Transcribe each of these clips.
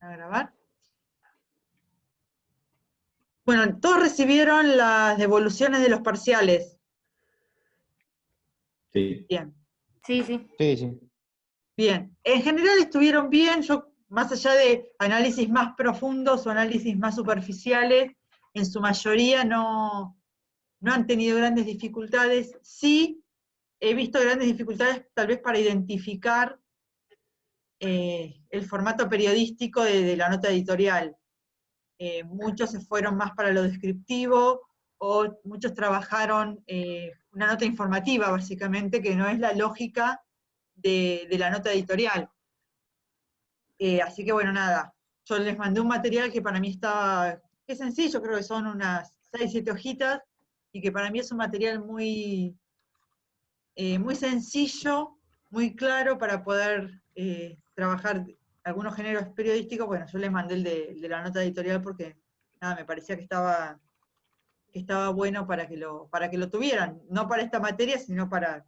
A grabar. Bueno, todos recibieron las devoluciones de los parciales. Sí. Bien. Sí, sí. Sí, sí. Bien. En general estuvieron bien. Yo, más allá de análisis más profundos o análisis más superficiales, en su mayoría no han tenido grandes dificultades. Sí, he visto grandes dificultades tal vez para identificar el formato periodístico de la nota editorial. Muchos se fueron más para lo descriptivo, o muchos trabajaron una nota informativa, básicamente, que no es la lógica de la nota editorial. Así que bueno, nada, yo les mandé un material que para mí está, es sencillo, creo que son unas 6, 7 hojitas, y que para mí es un material muy, muy sencillo, muy claro para poder trabajar algunos géneros periodísticos. Bueno, yo les mandé el de la nota editorial porque nada, me parecía que estaba bueno para que lo tuvieran, no para esta materia, sino para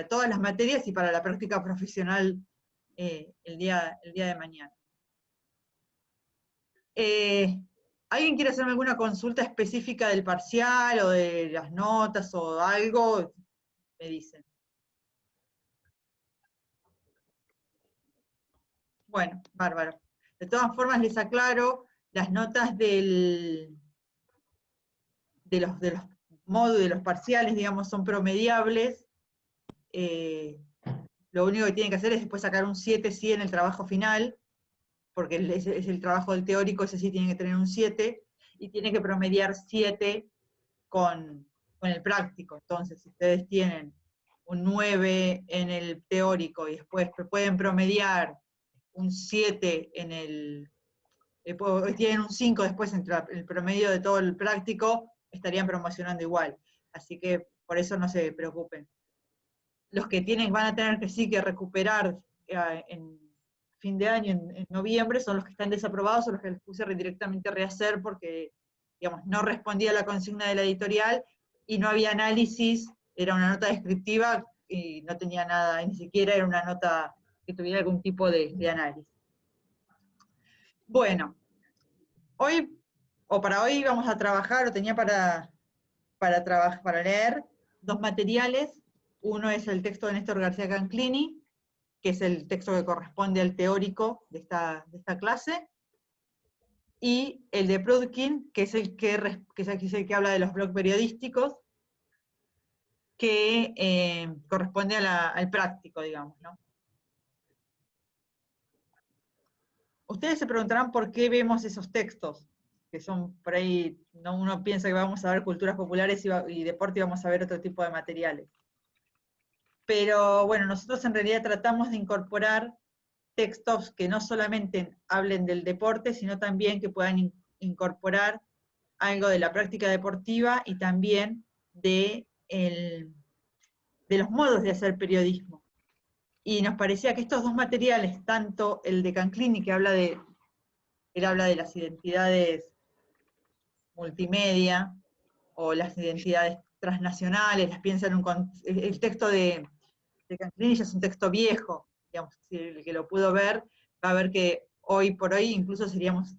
todas las materias y para la práctica profesional el día de mañana. ¿Alguien quiere hacerme alguna consulta específica del parcial o de las notas o algo? Me dicen. Bueno, bárbaro. De todas formas, les aclaro, las notas de los módulos, de los parciales, digamos, son promediables. Lo único que tienen que hacer es después sacar un 7 sí en el trabajo final, porque es el trabajo del teórico, ese sí tiene que tener un 7, y tiene que promediar 7 con el práctico. Entonces, si ustedes tienen un 9 en el teórico y después pueden promediar un 7 en el, tienen un 5 después entre el promedio de todo el práctico, estarían promocionando igual. Así que por eso no se preocupen. Los que van a tener que sí que recuperar en fin de año, en noviembre, son los que están desaprobados o los que les puse directamente a rehacer porque, digamos, no respondía a la consigna de la editorial y no había análisis, era una nota descriptiva y no tenía nada, ni siquiera era una nota que tuviera algún tipo de análisis. Bueno, hoy, o para hoy vamos a trabajar, o tenía para leer, dos materiales. Uno es el texto de Néstor García Canclini, que es el texto que corresponde al teórico de esta clase, y el de Prudkin, que es el que habla de los blogs periodísticos, que corresponde al práctico, digamos, ¿no? Ustedes se preguntarán por qué vemos esos textos, que son por ahí, ¿no? Uno piensa que vamos a ver culturas populares y deporte y vamos a ver otro tipo de materiales. Pero bueno, nosotros en realidad tratamos de incorporar textos que no solamente hablen del deporte, sino también que puedan incorporar algo de la práctica deportiva y también de los modos de hacer periodismo. Y nos parecía que estos dos materiales, tanto el de Canclini, que él habla de las identidades multimedia, o las identidades transnacionales, las piensa en el texto de Canclini ya es un texto viejo, digamos, si el que lo pudo ver, va a ver que hoy por hoy incluso seríamos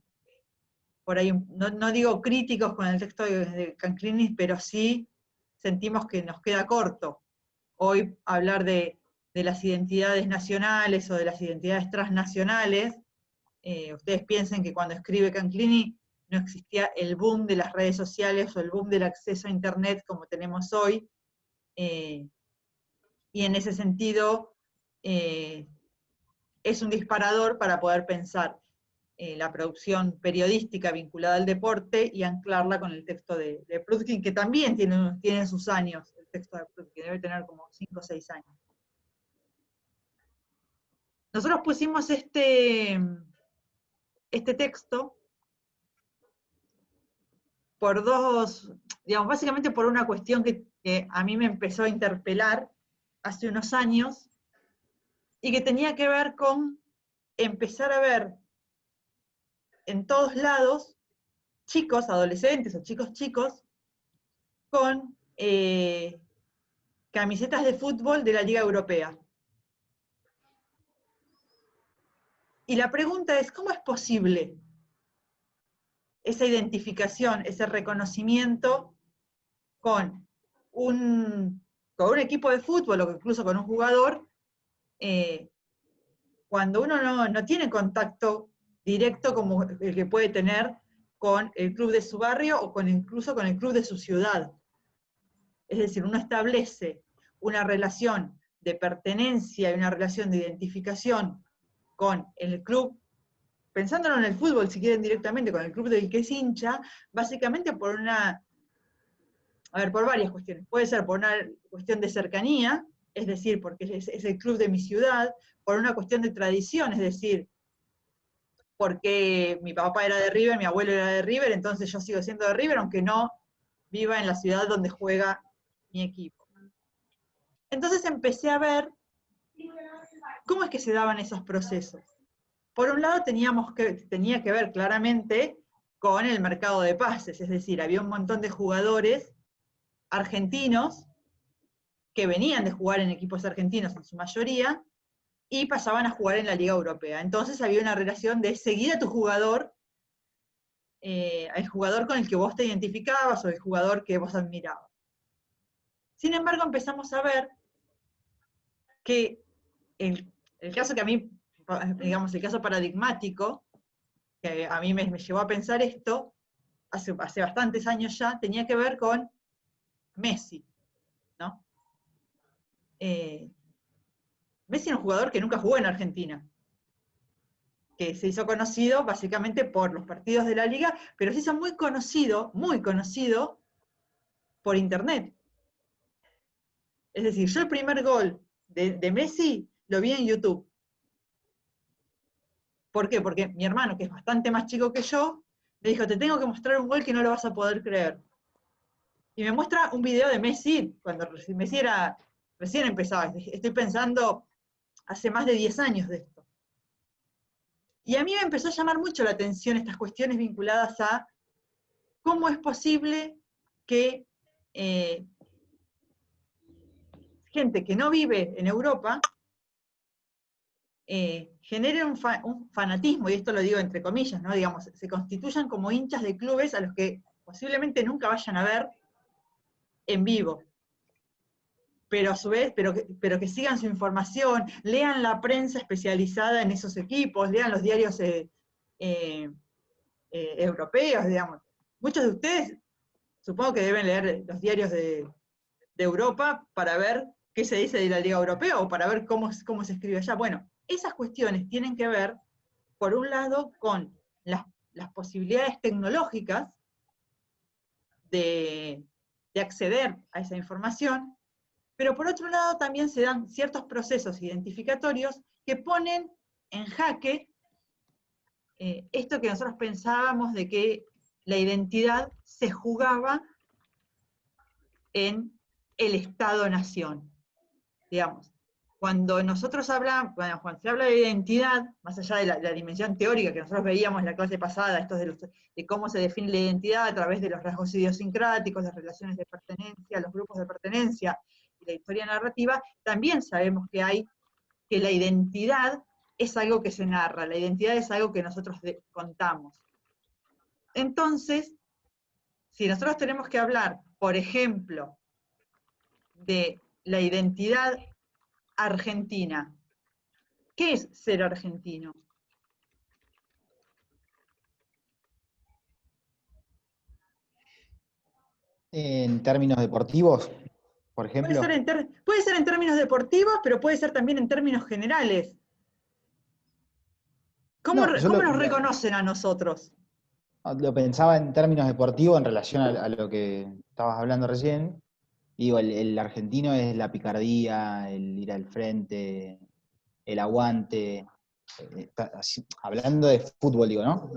por ahí, no digo críticos con el texto de Canclini, pero sí sentimos que nos queda corto hoy hablar de las identidades nacionales o de las identidades transnacionales. Ustedes piensen que cuando escribe Canclini no existía el boom de las redes sociales o el boom del acceso a Internet como tenemos hoy, y en ese sentido es un disparador para poder pensar la producción periodística vinculada al deporte y anclarla con el texto de Prudkin, que también tiene sus años, el texto de Prudkin, debe tener como 5 o 6 años. Nosotros pusimos este texto por digamos, básicamente por una cuestión que a mí me empezó a interpelar hace unos años, y que tenía que ver con empezar a ver en todos lados chicos, adolescentes o chicos, con camisetas de fútbol de la Liga Europea. Y la pregunta es, ¿cómo es posible esa identificación, ese reconocimiento con un equipo de fútbol o incluso con un jugador, cuando uno no tiene contacto directo como el que puede tener con el club de su barrio o incluso con el club de su ciudad? Es decir, uno establece una relación de pertenencia y una relación de identificación con el club, pensándolo en el fútbol, si quieren directamente, con el club del que es hincha, básicamente por varias cuestiones. Puede ser por una cuestión de cercanía, es decir, porque es el club de mi ciudad, por una cuestión de tradición, es decir, porque mi papá era de River, mi abuelo era de River, entonces yo sigo siendo de River, aunque no viva en la ciudad donde juega mi equipo. Entonces empecé a ver cómo es que se daban esos procesos. Por un lado tenía que ver claramente con el mercado de pases, es decir, había un montón de jugadores argentinos que venían de jugar en equipos argentinos en su mayoría y pasaban a jugar en la Liga Europea. Entonces había una relación de seguir a tu jugador, al jugador con el que vos te identificabas o el jugador que vos admirabas. Sin embargo, empezamos a ver que el caso que a mí, digamos, el caso paradigmático, que a mí me llevó a pensar esto, hace bastantes años ya, tenía que ver con Messi, ¿no? Messi era un jugador que nunca jugó en Argentina, que se hizo conocido básicamente por los partidos de la liga, pero se hizo muy conocido por internet. Es decir, yo el primer gol de Messi lo vi en YouTube. ¿Por qué? Porque mi hermano, que es bastante más chico que yo, me dijo, te tengo que mostrar un gol que no lo vas a poder creer. Y me muestra un video de Messi, cuando Messi recién empezaba. Estoy pensando hace más de 10 años de esto. Y a mí me empezó a llamar mucho la atención estas cuestiones vinculadas a cómo es posible que gente que no vive en Europa genere un fanatismo, y esto lo digo entre comillas, ¿no? Digamos, se constituyan como hinchas de clubes a los que posiblemente nunca vayan a ver en vivo. Pero a su vez, pero que sigan su información, lean la prensa especializada en esos equipos, lean los diarios europeos, digamos. Muchos de ustedes supongo que deben leer los diarios de Europa para ver qué se dice de la Liga Europea o para ver cómo se escribe allá. Bueno, esas cuestiones tienen que ver, por un lado, con las posibilidades tecnológicas de acceder a esa información, pero por otro lado también se dan ciertos procesos identificatorios que ponen en jaque esto que nosotros pensábamos de que la identidad se jugaba en el Estado-Nación. Digamos, cuando nosotros hablamos, cuando se habla de identidad, más allá de la dimensión teórica que nosotros veíamos en la clase pasada, esto de cómo se define la identidad a través de los rasgos idiosincráticos, las relaciones de pertenencia, los grupos de pertenencia y la historia narrativa, también sabemos que la identidad es algo que se narra, la identidad es algo que nosotros contamos. Entonces, si nosotros tenemos que hablar, por ejemplo, de la identidad argentina, ¿qué es ser argentino? En términos deportivos, por ejemplo. Puede ser en términos deportivos, pero puede ser también en términos generales. ¿Cómo nos reconocen a nosotros? Lo pensaba en términos deportivos en relación a lo que estabas hablando recién. Digo, el argentino es la picardía, el ir al frente, el aguante. Hablando de fútbol, digo, ¿no?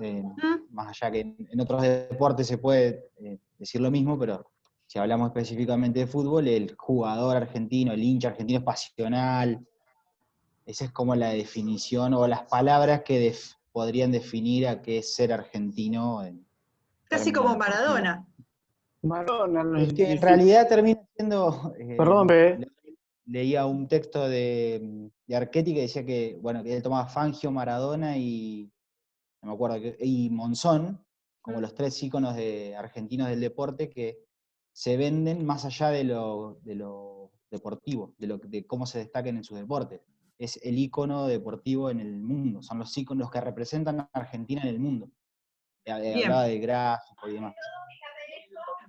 Más allá que en otros deportes se puede decir lo mismo, pero si hablamos específicamente de fútbol, el jugador argentino, el hincha argentino es pasional. Esa es como la definición o las palabras que podrían definir a qué es ser argentino. Casi como Maradona. Maradona no es que en realidad termina siendo... Perdón, leía un texto de Archetti que decía que, bueno, que él tomaba Fangio, Maradona y, no me acuerdo, y Monzón, como los tres íconos argentinos del deporte que se venden más allá de lo deportivo, de cómo se destaquen en sus deportes. Es el ícono deportivo en el mundo, son los íconos que representan a Argentina en el mundo. Hablaba Bien, de gráfico y demás.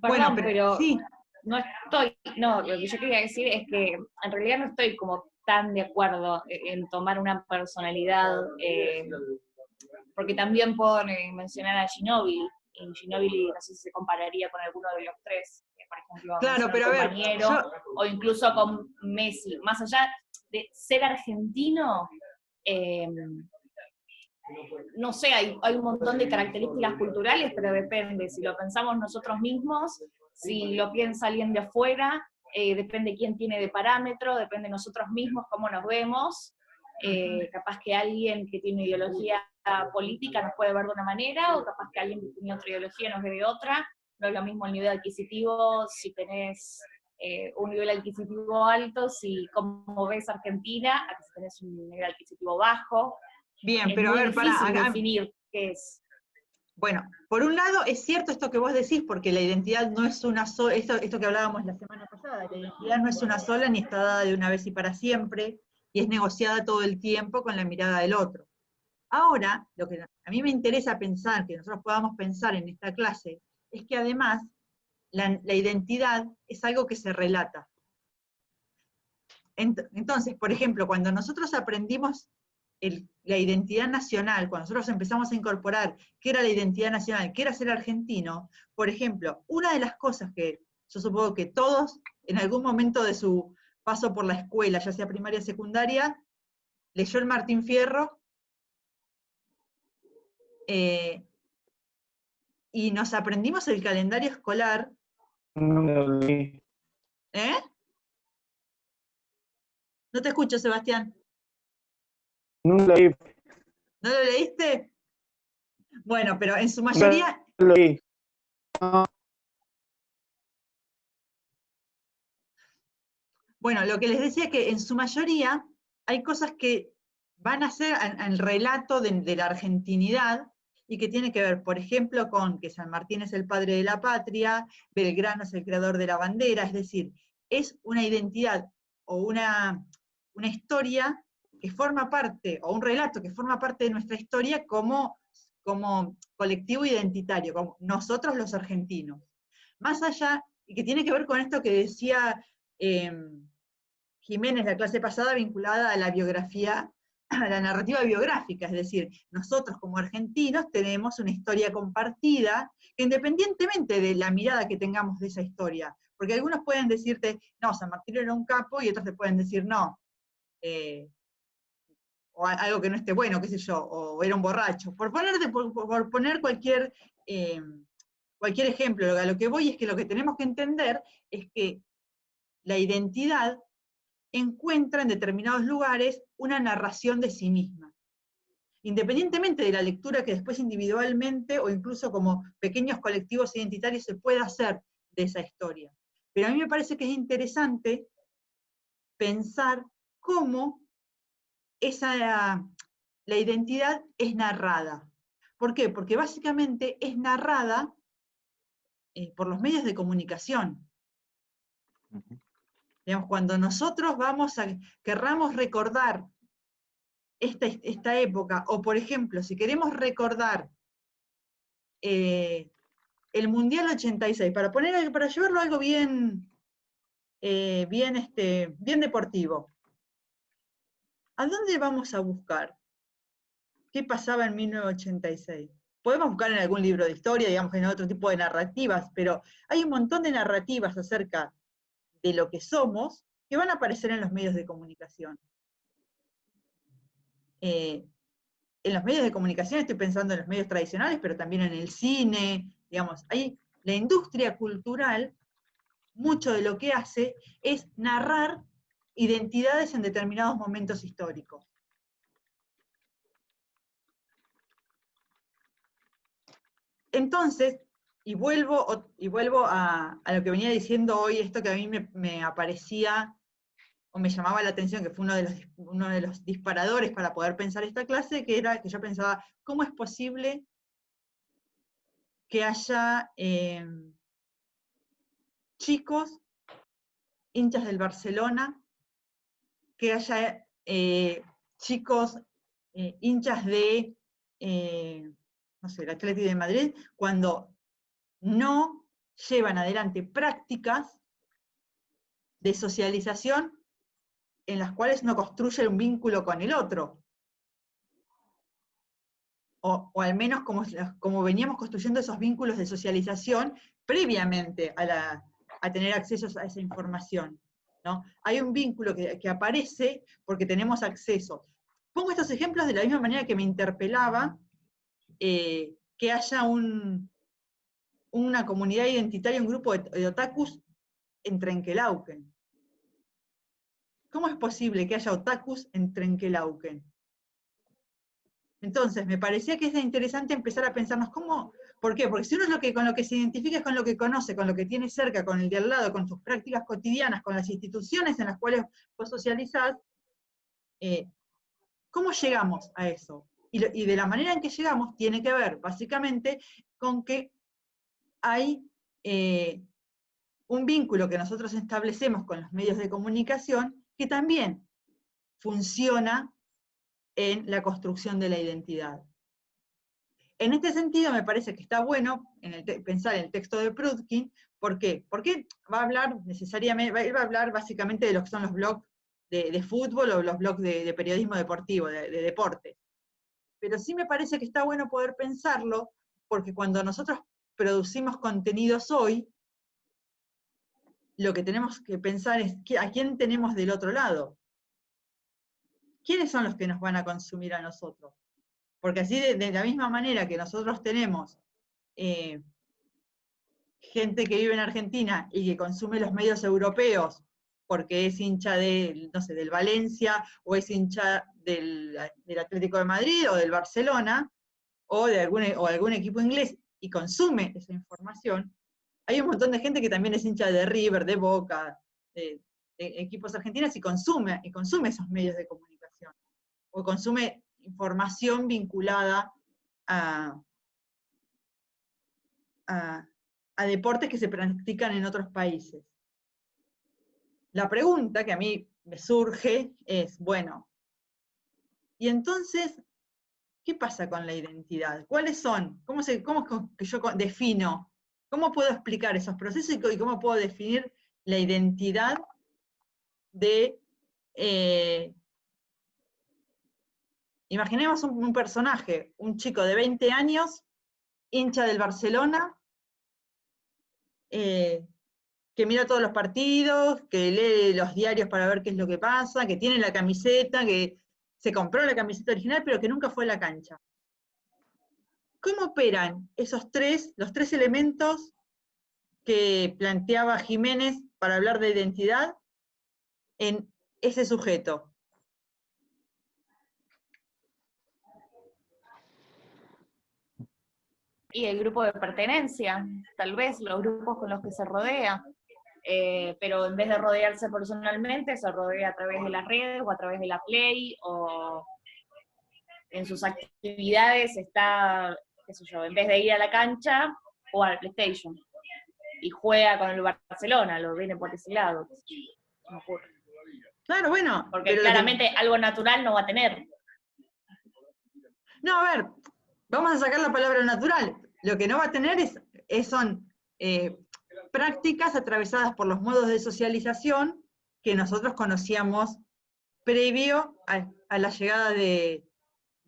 bueno, Perdón, pero pero sí, no, lo que yo quería decir es que en realidad no estoy como tan de acuerdo en tomar una personalidad, porque también puedo mencionar a Ginóbili, y Ginóbili no sé si se compararía con alguno de los tres, por ejemplo, claro, menciono un pero a ver, compañero, o incluso con Messi, más allá de ser argentino, eh, no sé, hay un montón de características culturales, pero depende, si lo pensamos nosotros mismos, si lo piensa alguien de afuera, depende quién tiene de parámetro, depende de nosotros mismos, cómo nos vemos, capaz que alguien que tiene ideología política nos puede ver de una manera, o capaz que alguien que tiene otra ideología nos ve de otra, no es lo mismo el nivel adquisitivo, si tenés un nivel adquisitivo alto, si cómo ves Argentina, a que si tenés un nivel adquisitivo bajo, bien, es pero a muy ver, difícil definir qué es. bueno, por un lado es cierto esto que vos decís, porque la identidad no es una sola, esto que hablábamos la semana pasada, la identidad no es una sola ni está dada de una vez y para siempre, y es negociada todo el tiempo con la mirada del otro. Ahora, lo que a mí me interesa pensar, que nosotros podamos pensar en esta clase, es que además la identidad es algo que se relata. Entonces, por ejemplo, cuando nosotros aprendimos la identidad nacional, cuando nosotros empezamos a incorporar qué era la identidad nacional, qué era ser argentino, por ejemplo, una de las cosas que yo supongo que todos en algún momento de su paso por la escuela, ya sea primaria o secundaria, leyó el Martín Fierro, y nos aprendimos el calendario escolar. No lo leí. ¿Eh? No te escucho, Sebastián. No lo leí. ¿No lo leíste? Bueno, pero en su No mayoría, lo leí. bueno, lo que les decía es que en su mayoría hay cosas que van a ser al relato de la argentinidad y que tiene que ver, por ejemplo, con que San Martín es el padre de la patria, Belgrano es el creador de la bandera, es decir, es una identidad o una historia que forma parte, o un relato que forma parte de nuestra historia como colectivo identitario, como nosotros los argentinos. Más allá, y que tiene que ver con esto que decía Jiménez la clase pasada, vinculada a la biografía, a la narrativa biográfica, es decir, nosotros como argentinos tenemos una historia compartida, que independientemente de la mirada que tengamos de esa historia, porque algunos pueden decirte, no, San Martín era un capo, y otros te pueden decir, no, o algo que no esté bueno, qué sé yo, o era un borracho, por poner cualquier ejemplo. A lo que voy es que lo que tenemos que entender es que la identidad encuentra en determinados lugares una narración de sí misma. Independientemente de la lectura que después individualmente o incluso como pequeños colectivos identitarios se pueda hacer de esa historia. Pero a mí me parece que es interesante pensar cómo la identidad es narrada. ¿Por qué? Porque básicamente es narrada por los medios de comunicación. Digamos, cuando nosotros querramos recordar esta época, o por ejemplo, si queremos recordar el Mundial 86, para llevarlo a algo bien deportivo, ¿a dónde vamos a buscar? ¿Qué pasaba en 1986? Podemos buscar en algún libro de historia, digamos, en otro tipo de narrativas, pero hay un montón de narrativas acerca de lo que somos que van a aparecer en los medios de comunicación. En los medios de comunicación estoy pensando en los medios tradicionales, pero también en el cine, digamos, la industria cultural, mucho de lo que hace es narrar identidades en determinados momentos históricos. Entonces, y vuelvo a lo que venía diciendo hoy, esto que a mí me aparecía, o me llamaba la atención, que fue uno de los disparadores para poder pensar esta clase, que era que yo pensaba, ¿cómo es posible que haya chicos hinchas del Barcelona, que haya chicos hinchas de, no sé, el Atlético de Madrid, cuando no llevan adelante prácticas de socialización en las cuales no construye un vínculo con el otro? O al menos como veníamos construyendo esos vínculos de socialización previamente a tener acceso a esa información, ¿no? Hay un vínculo que aparece porque tenemos acceso. Pongo estos ejemplos de la misma manera que me interpelaba que haya una comunidad identitaria, un grupo de otakus en Trenquelauquen. ¿Cómo es posible que haya otakus en Trenquelauquen? Entonces, me parecía que es interesante empezar a pensarnos cómo, ¿por qué? Porque si uno con lo que se identifica es con lo que conoce, con lo que tiene cerca, con el de al lado, con sus prácticas cotidianas, con las instituciones en las cuales vos socializás, ¿cómo llegamos a eso? Y de la manera en que llegamos tiene que ver, básicamente, con que hay un vínculo que nosotros establecemos con los medios de comunicación que también funciona en la construcción de la identidad. En este sentido, me parece que está bueno pensar en el texto de Prudkin. ¿Por qué? Porque va a hablar necesariamente, va a hablar básicamente de lo que son los blogs de fútbol o los blogs de periodismo deportivo, de deportes. Pero sí me parece que está bueno poder pensarlo, porque cuando nosotros producimos contenidos hoy, lo que tenemos que pensar es a quién tenemos del otro lado. ¿Quiénes son los que nos van a consumir a nosotros? Porque así de la misma manera que nosotros tenemos gente que vive en Argentina y que consume los medios europeos porque es hincha no sé, del Valencia, o es hincha del Atlético de Madrid, o del Barcelona, o de algún equipo inglés, y consume esa información, hay un montón de gente que también es hincha de River, de Boca, de equipos argentinos, y consume esos medios de comunicación, o consume información vinculada a deportes que se practican en otros países. La pregunta que a mí me surge es, bueno, ¿y entonces qué pasa con la identidad? ¿Cuáles son? ¿Cómo es que yo defino? ¿Cómo puedo explicar esos procesos y cómo puedo definir la identidad de... imaginemos un personaje, un chico de 20 años, hincha del Barcelona, que mira todos los partidos, que lee los diarios para ver qué es lo que pasa, que tiene la camiseta, que se compró la camiseta original, pero que nunca fue a la cancha. ¿Cómo operan los tres elementos que planteaba Jiménez para hablar de identidad en ese sujeto? Y el grupo de pertenencia, tal vez los grupos con los que se rodea, pero en vez de rodearse personalmente, se rodea a través de las redes o a través de la Play, o en sus actividades está, qué sé yo, en vez de ir a la cancha o al PlayStation, y juega con el Barcelona, lo viene por ese lado, me ocurre. Claro, bueno. Porque pero claramente algo natural no va a tener. No, a ver, vamos a sacar la palabra natural. Lo que no va a tener son prácticas atravesadas por los modos de socialización que nosotros conocíamos previo a la llegada de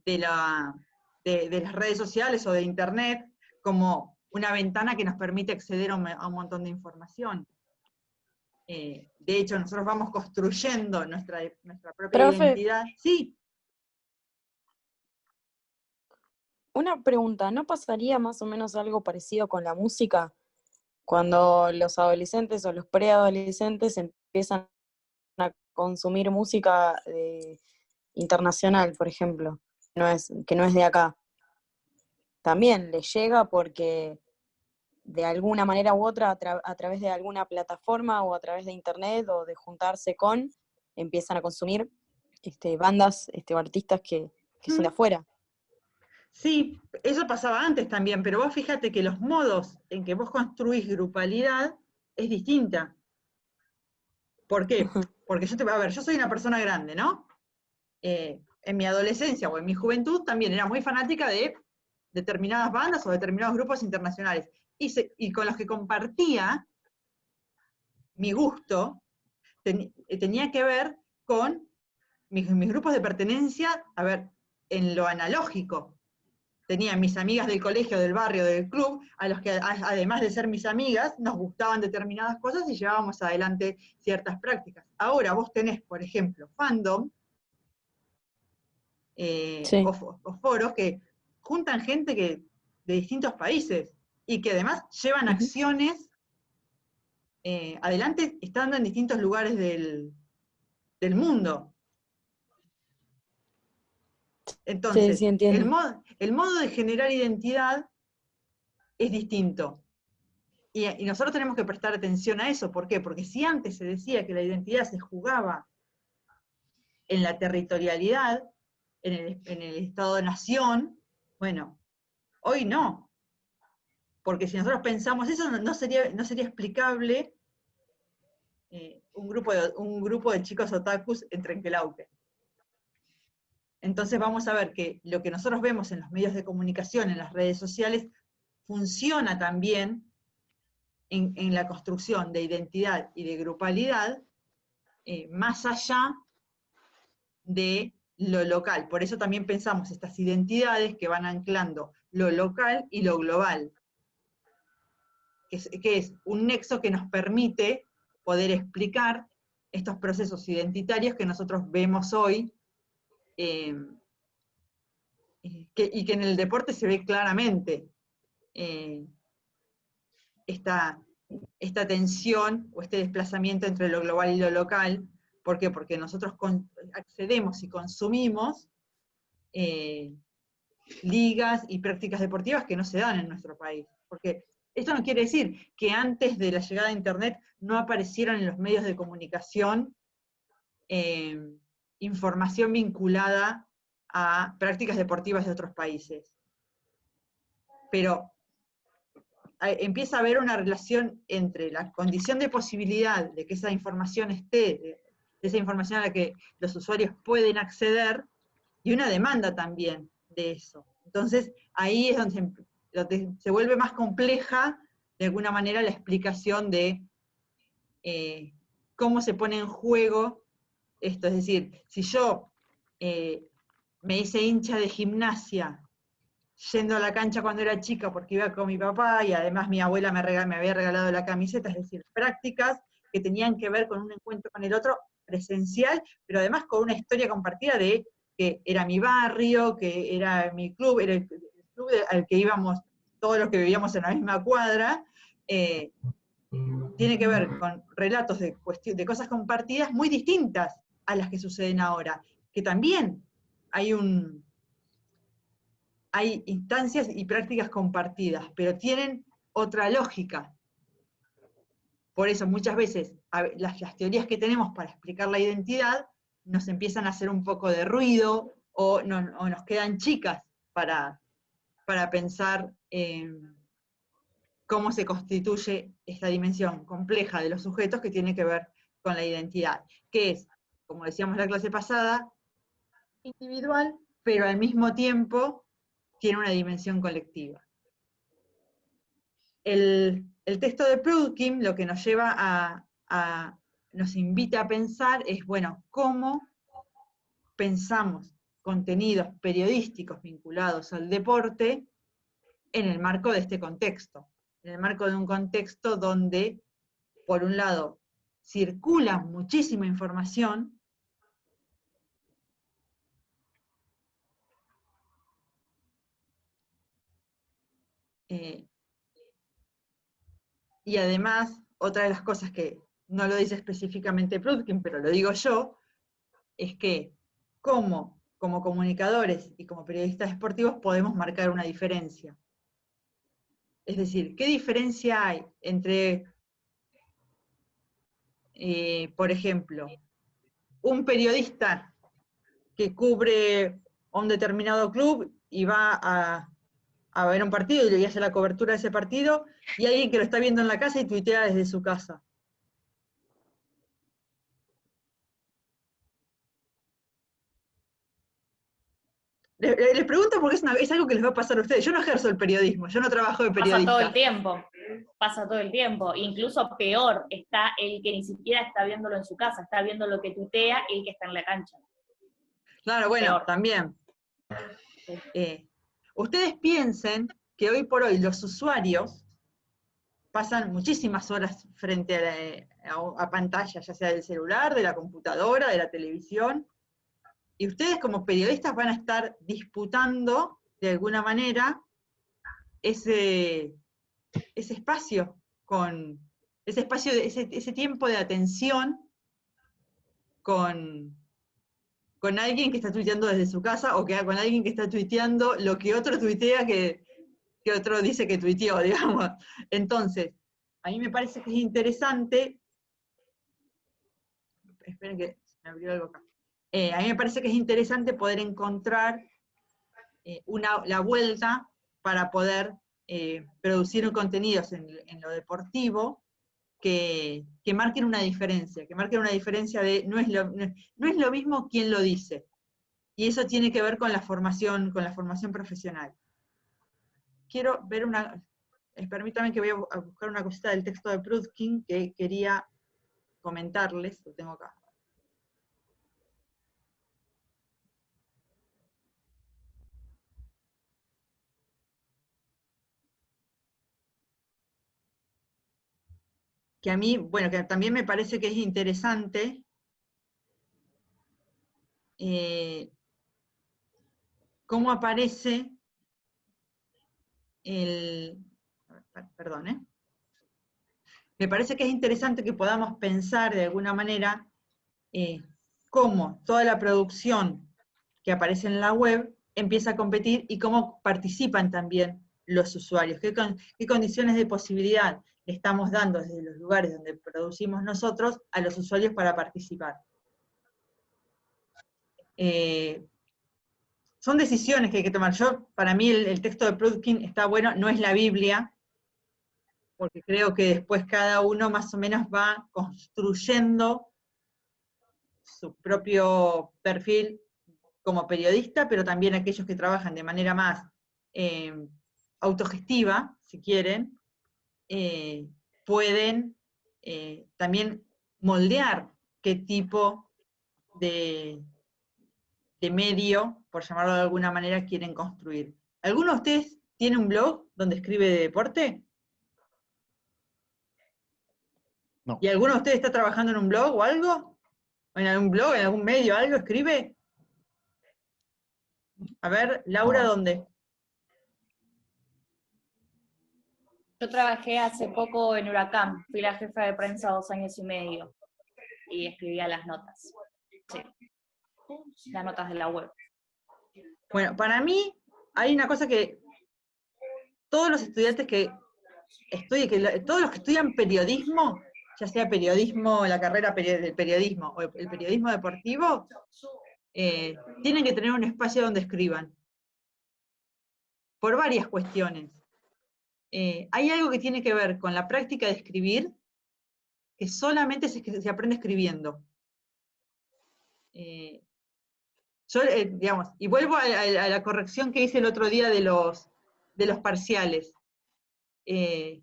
las redes sociales o de Internet, como una ventana que nos permite acceder a un montón de información. De hecho, nosotros vamos construyendo nuestra propia identidad. Sí. Una pregunta, ¿no pasaría más o menos algo parecido con la música? Cuando los adolescentes o los preadolescentes empiezan a consumir música internacional, por ejemplo, que no es de acá. También les llega porque de alguna manera u otra, a través de alguna plataforma o a través de internet o de juntarse con, empiezan a consumir bandas o artistas que son de afuera. Sí, eso pasaba antes también, pero vos fíjate que los modos en que vos construís grupalidad es distinta. ¿Por qué? Porque yo soy una persona grande, ¿no? En mi adolescencia o en mi juventud también era muy fanática de determinadas bandas o determinados grupos internacionales. Y con los que compartía mi gusto tenía que ver con mis grupos de pertenencia, a ver, en lo analógico. Tenía mis amigas del colegio, del barrio, del club, a los que además de ser mis amigas, nos gustaban determinadas cosas y llevábamos adelante ciertas prácticas. Ahora vos tenés, por ejemplo, fandom, Sí. o foros que juntan gente de distintos países y que además llevan acciones adelante estando en distintos lugares del mundo. Entonces, Sí, entiendo. el modo de generar identidad es distinto. Y nosotros tenemos que prestar atención a eso. ¿Por qué? Porque si antes se decía que la identidad se jugaba en la territorialidad, en el Estado-nación, bueno, hoy no. Porque si nosotros pensamos eso, no sería explicable un grupo de chicos otakus en Trenquelauquen. Entonces vamos a ver que lo que nosotros vemos en los medios de comunicación, en las redes sociales, funciona también en la construcción de identidad y de grupalidad, más allá de lo local. Por eso también pensamos estas identidades que van anclando lo local y lo global, que es un nexo que nos permite poder explicar estos procesos identitarios que nosotros vemos hoy, y que en el deporte se ve claramente esta tensión o este desplazamiento entre lo global y lo local. ¿Por qué? Porque nosotros accedemos y consumimos ligas y prácticas deportivas que no se dan en nuestro país. Porque esto no quiere decir que antes de la llegada de Internet no aparecieran en los medios de comunicación información vinculada a prácticas deportivas de otros países. Pero empieza a haber una relación entre la condición de posibilidad de que esa información esté, de esa información a la que los usuarios pueden acceder, y una demanda también de eso. Entonces, ahí es donde se vuelve más compleja, de alguna manera, la explicación de cómo se pone en juego esto. Es decir, si yo me hice hincha de gimnasia yendo a la cancha cuando era chica porque iba con mi papá y además mi abuela me había regalado la camiseta, es decir, prácticas que tenían que ver con un encuentro con el otro presencial, pero además con una historia compartida de que era mi barrio, que era mi club, era el club al que íbamos todos los que vivíamos en la misma cuadra. Tiene que ver con relatos de cosas compartidas muy distintas a las que suceden ahora, que también hay instancias y prácticas compartidas, pero tienen otra lógica. Por eso muchas veces las teorías que tenemos para explicar la identidad nos empiezan a hacer un poco de ruido o nos quedan chicas para pensar cómo se constituye esta dimensión compleja de los sujetos que tiene que ver con la identidad, que es, como decíamos la clase pasada, individual, pero al mismo tiempo tiene una dimensión colectiva. El texto de Plutkin lo que nos lleva nos invita a pensar es, bueno, cómo pensamos contenidos periodísticos vinculados al deporte en el marco de este contexto, en el marco de un contexto donde, por un lado, circula muchísima información, y además, otra de las cosas que no lo dice específicamente Plutkin, pero lo digo yo, es que como comunicadores y como periodistas deportivos podemos marcar una diferencia. Es decir, ¿qué diferencia hay entre, por ejemplo, un periodista que cubre a un determinado club y va a ver un partido y le hace la cobertura de ese partido, y alguien que lo está viendo en la casa y tuitea desde su casa. Les pregunto porque es algo que les va a pasar a ustedes. Yo no ejerzo el periodismo, yo no trabajo de periodista. Pasa todo el tiempo. Incluso peor, está el que ni siquiera está viéndolo en su casa, está viendo lo que tuitea el que está en la cancha. Claro, bueno, Peor. también. Ustedes piensen que hoy por hoy los usuarios pasan muchísimas horas frente a pantalla, ya sea del celular, de la computadora, de la televisión, y ustedes como periodistas van a estar disputando, de alguna manera, ese espacio, ese tiempo de atención con alguien que está tuiteando desde su casa, o con alguien que está tuiteando lo que otro tuitea que otro dice que tuiteó, digamos. Entonces, a mí me parece que es interesante, esperen que se me abrió algo acá. A mí me parece que es interesante poder encontrar la vuelta para poder producir contenidos en lo deportivo que marquen una diferencia, de no es lo mismo quien lo dice. Y eso tiene que ver con la formación profesional. Quiero ver permítanme que voy a buscar una cosita del texto de Prudkin que quería comentarles, lo tengo acá. Que a mí, bueno, que también me parece que es interesante cómo aparece perdón, me parece que es interesante que podamos pensar de alguna manera cómo toda la producción que aparece en la web empieza a competir y cómo participan también los usuarios, qué condiciones de posibilidad le estamos dando desde los lugares donde producimos nosotros a los usuarios para participar. Son decisiones que hay que tomar. Para mí el texto de Prudkin está bueno, no es la Biblia, porque creo que después cada uno más o menos va construyendo su propio perfil como periodista, pero también aquellos que trabajan de manera más autogestiva, si quieren, pueden también moldear qué tipo de medio, por llamarlo de alguna manera, quieren construir. ¿Alguno de ustedes tiene un blog donde escribe de deporte? No. ¿Y alguno de ustedes está trabajando en un blog o algo? ¿En algún blog, en algún medio, algo escribe? A ver, Laura, No. ¿dónde? Yo trabajé hace poco en Huracán, fui la jefa de prensa 2 años y medio, y escribía las notas. Sí. Las notas de la web. Bueno, para mí hay una cosa que todos los estudiantes todos los que estudian periodismo, ya sea periodismo, la carrera del periodismo o el periodismo deportivo, tienen que tener un espacio donde escriban. Por varias cuestiones. Hay algo que tiene que ver con la práctica de escribir, que solamente se aprende escribiendo. Digamos, y vuelvo a la corrección que hice el otro día de los parciales. Hay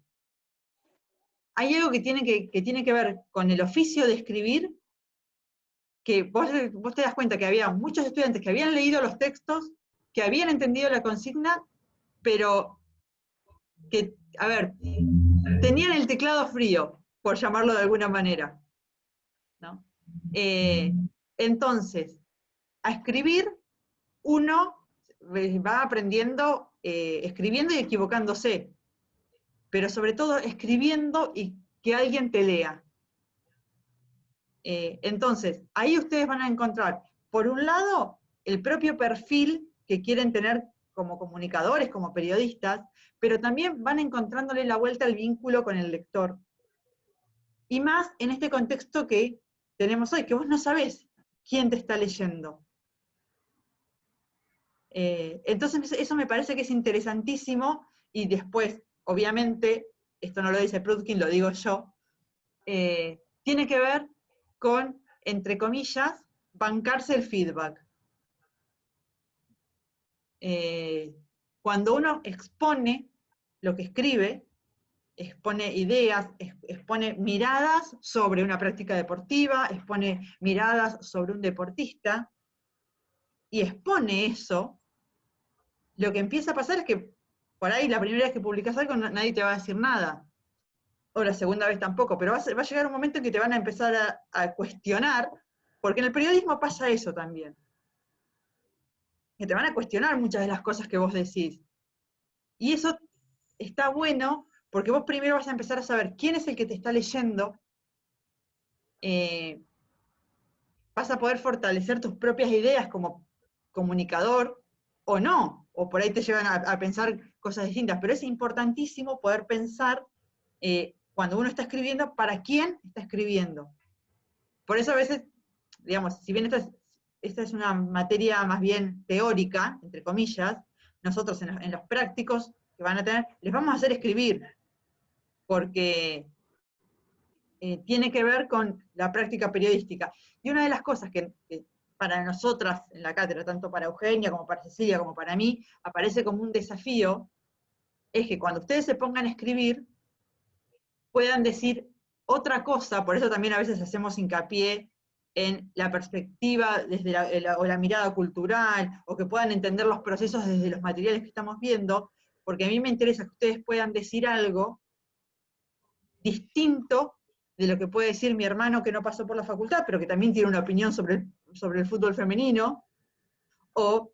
algo que tiene que ver con el oficio de escribir, que vos te das cuenta que había muchos estudiantes que habían leído los textos, que habían entendido la consigna, pero que, a ver, tenían el teclado frío, por llamarlo de alguna manera, ¿no? Entonces, a escribir, uno va aprendiendo, escribiendo y equivocándose, pero sobre todo escribiendo y que alguien te lea. Entonces, ahí ustedes van a encontrar, por un lado, el propio perfil que quieren tener como comunicadores, como periodistas, pero también van encontrándole la vuelta al vínculo con el lector. Y más en este contexto que tenemos hoy, que vos no sabés quién te está leyendo. Entonces eso me parece que es interesantísimo, y después, obviamente, esto no lo dice Prudkin, lo digo yo, tiene que ver con, entre comillas, bancarse el feedback. Cuando uno expone lo que escribe, expone ideas, expone miradas sobre una práctica deportiva, expone miradas sobre un deportista, y expone eso, lo que empieza a pasar es que por ahí la primera vez que publicas algo nadie te va a decir nada, o la segunda vez tampoco, pero va a llegar un momento en que te van a empezar a cuestionar, porque en el periodismo pasa eso también, que te van a cuestionar muchas de las cosas que vos decís. Y eso está bueno, porque vos primero vas a empezar a saber quién es el que te está leyendo, vas a poder fortalecer tus propias ideas como comunicador, o no, o por ahí te llevan a pensar cosas distintas, pero es importantísimo poder pensar cuando uno está escribiendo, ¿para quién está escribiendo? Por eso a veces, digamos, si bien esta es una materia más bien teórica, entre comillas, nosotros en los prácticos que van a tener, les vamos a hacer escribir, porque tiene que ver con la práctica periodística. Y una de las cosas que para nosotras en la cátedra, tanto para Eugenia como para Cecilia como para mí, aparece como un desafío, es que cuando ustedes se pongan a escribir, puedan decir otra cosa, por eso también a veces hacemos hincapié en la perspectiva desde o la mirada cultural, o que puedan entender los procesos desde los materiales que estamos viendo, porque a mí me interesa que ustedes puedan decir algo distinto de lo que puede decir mi hermano que no pasó por la facultad, pero que también tiene una opinión sobre el fútbol femenino, o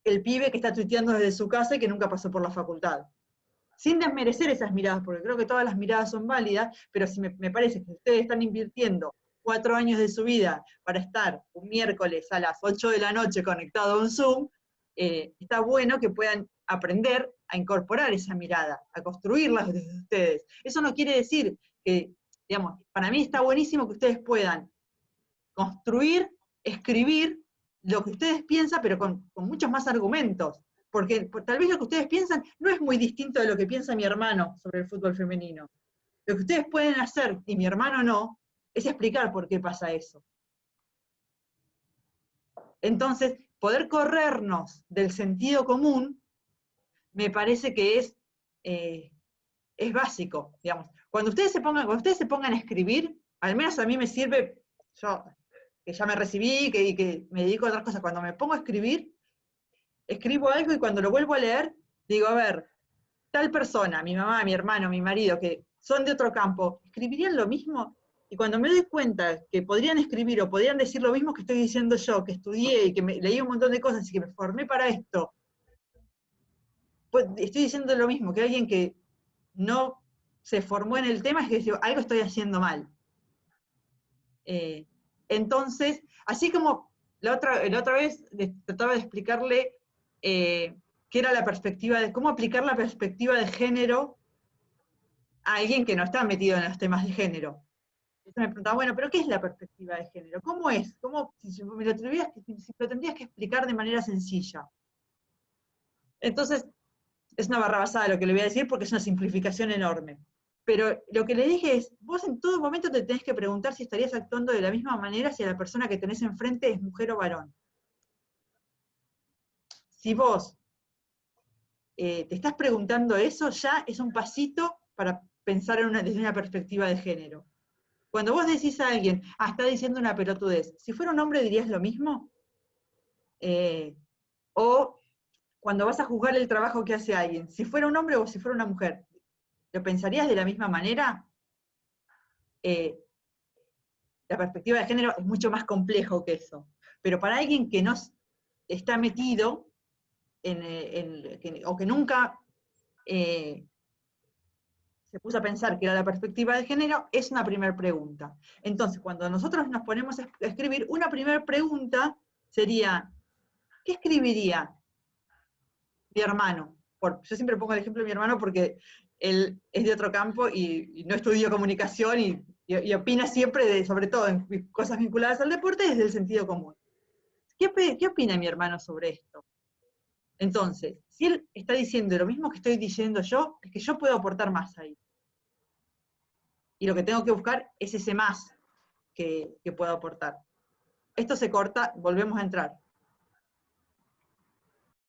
el pibe que está tuiteando desde su casa y que nunca pasó por la facultad. Sin desmerecer esas miradas, porque creo que todas las miradas son válidas, pero si me parece que ustedes están invirtiendo 4 años de su vida para estar un miércoles a las 8 de la noche conectado a un Zoom, está bueno que puedan aprender a incorporar esa mirada, a construirla desde ustedes. Eso no quiere decir que, digamos, para mí está buenísimo que ustedes puedan construir, escribir lo que ustedes piensan, pero con muchos más argumentos. Porque tal vez lo que ustedes piensan no es muy distinto de lo que piensa mi hermano sobre el fútbol femenino. Lo que ustedes pueden hacer, y mi hermano no, es explicar por qué pasa eso. Entonces, poder corrernos del sentido común, me parece que es básico, digamos. Cuando ustedes se pongan a escribir, al menos a mí me sirve, yo que ya me recibí, que me dedico a otras cosas, cuando me pongo a escribir, escribo algo y cuando lo vuelvo a leer, digo, a ver, tal persona, mi mamá, mi hermano, mi marido, que son de otro campo, ¿escribirían lo mismo? Y cuando me doy cuenta que podrían escribir o podrían decir lo mismo que estoy diciendo yo, que estudié y que leí un montón de cosas y que me formé para esto, pues estoy diciendo lo mismo que alguien que no se formó en el tema, es que digo, algo estoy haciendo mal. Entonces, así como la otra vez trataba de explicarle qué era la perspectiva de, cómo aplicar la perspectiva de género a alguien que no está metido en los temas de género. Entonces me preguntaba, bueno, pero ¿qué es la perspectiva de género? ¿Cómo es? Si lo tendrías que explicar de manera sencilla. Entonces, es una barrabasada lo que le voy a decir porque es una simplificación enorme. Pero lo que le dije es, vos en todo momento te tenés que preguntar si estarías actuando de la misma manera si la persona que tenés enfrente es mujer o varón. Si vos te estás preguntando eso, ya es un pasito para pensar desde una perspectiva de género. Cuando vos decís a alguien, está diciendo una pelotudez, si fuera un hombre dirías lo mismo, o cuando vas a juzgar el trabajo que hace alguien, si fuera un hombre o si fuera una mujer, ¿lo pensarías de la misma manera? La perspectiva de género es mucho más complejo que eso. Pero para alguien que no está metido, o que nunca se puso a pensar que era la perspectiva de género, es una primera pregunta. Entonces, cuando nosotros nos ponemos a escribir, una primera pregunta sería, ¿qué escribiría mi hermano? Yo siempre pongo el ejemplo de mi hermano porque él es de otro campo y no estudió comunicación y y opina siempre, sobre todo en cosas vinculadas al deporte, desde el sentido común. ¿Qué opina mi hermano sobre esto? Entonces, si él está diciendo lo mismo que estoy diciendo yo, es que yo puedo aportar más ahí. Y lo que tengo que buscar es ese más que puedo aportar. Esto se corta, volvemos a entrar.